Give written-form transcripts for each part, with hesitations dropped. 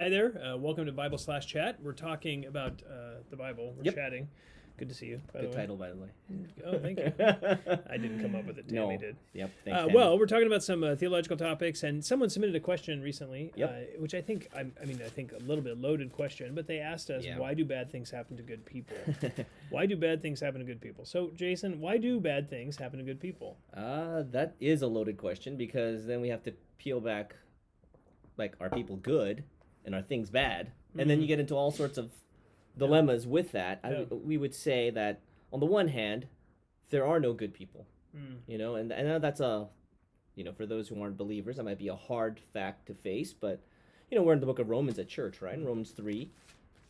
Hi there. Welcome to Bible/Chat. We're talking about the Bible. We're Yep. chatting. Good to see you, by Good the way. title, by the way. Oh, thank you. I didn't come up with it. Tammy No. did. Yep. Thanks, Tammy. Well, we're talking about some theological topics, and someone submitted a question recently, Yep. which I think, I think a little bit loaded question, but they asked us, Yeah. why do bad things happen to good people? Why do bad things happen to good people? So, Jason, why do bad things happen to good people? That is a loaded question because then we have to peel back, like, are people good and are things bad? And then you get into all sorts of dilemmas with that. Yeah. We would say that on the one hand, there are no good people, and I know that's for those who aren't believers, that might be a hard fact to face, but, we're in the book of Romans at church, right? In Romans 3,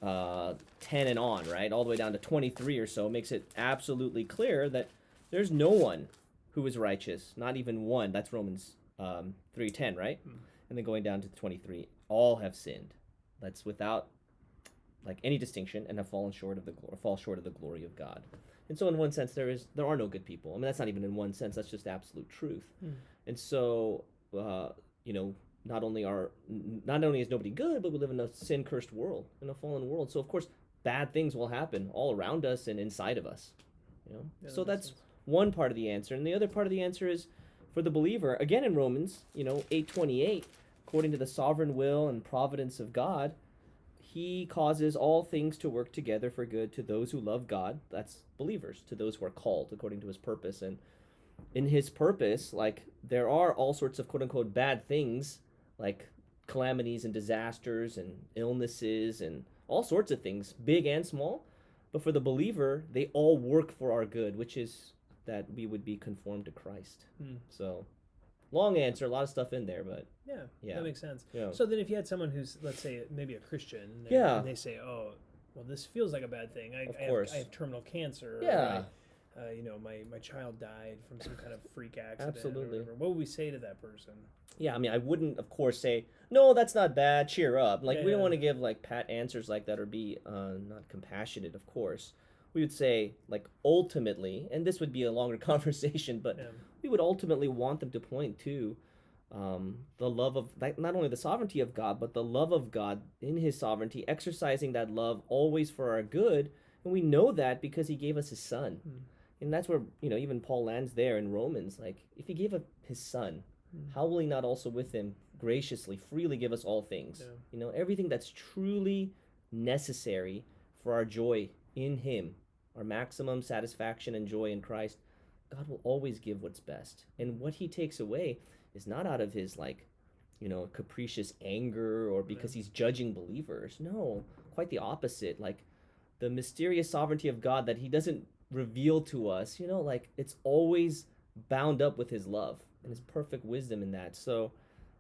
10 and on, right? All the way down to 23 or so makes it absolutely clear that there's no one who is righteous, not even one. That's Romans 3:10, right? And then going down to 23, all have sinned. That's without like any distinction and have fallen short of fall short of the glory of God. And so in one sense there are no good people. I mean, that's not even in one sense, that's just absolute truth. And so not only is nobody good, but we live in a sin-cursed world, in a fallen world. So of course bad things will happen all around us and inside of us. Yeah, So that makes that's sense. one part of the answer. And the other part of the answer is for the believer, again in Romans, 8:28, according to the sovereign will and providence of God, he causes all things to work together for good to those who love God. That's believers, to those who are called according to his purpose. And in his purpose, like, there are all sorts of quote unquote bad things, like calamities and disasters and illnesses and all sorts of things, big and small. But for the believer, they all work for our good, which is that we would be conformed to Christ. So, long answer, a lot of stuff in there, but Yeah, that makes sense. Yeah. So then if you had someone who's, let's say, maybe a Christian, and Yeah. and they say, oh, well, this feels like a bad thing. Of course. I have terminal cancer. Yeah. Or my child died from some kind of freak accident. Absolutely. Or whatever. What would we say to that person? Yeah, I mean, I wouldn't, of course, say, no, that's not bad, cheer up. Like, we don't Yeah. want to give, like, pat answers like that or be not compassionate, of course. We would say, like, ultimately, and this would be a longer conversation, but Yeah. we would ultimately want them to point to the love of, like, not only the sovereignty of God, but the love of God in his sovereignty, exercising that love always for our good. And we know that because he gave us his son. And that's where, even Paul lands there in Romans. Like, if he gave up his son, how will he not also with him graciously, freely give us all things? Yeah. Everything that's truly necessary for our joy in him, our maximum satisfaction and joy in Christ, God will always give what's best. And what he takes away is not out of his, like, capricious anger or because he's judging believers. No, quite the opposite. Like, the mysterious sovereignty of God that he doesn't reveal to us, like, it's always bound up with his love and his perfect wisdom in that. So,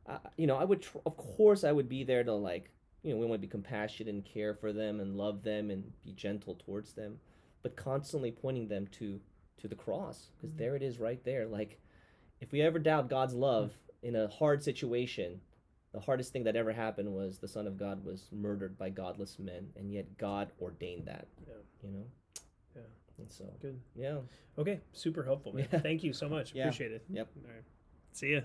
I would, of course, I would be there to, like, we want to be compassionate and care for them and love them and be gentle towards them, but constantly pointing them to the cross, because there it is right there. Like, if we ever doubt God's love in a hard situation, the hardest thing that ever happened was the Son of God was murdered by godless men, and yet God ordained that. Yeah. Yeah. And so, Good. yeah. Okay. Super helpful, man. Yeah. Thank you so much. Yeah. Appreciate it. Yep. All right. See ya.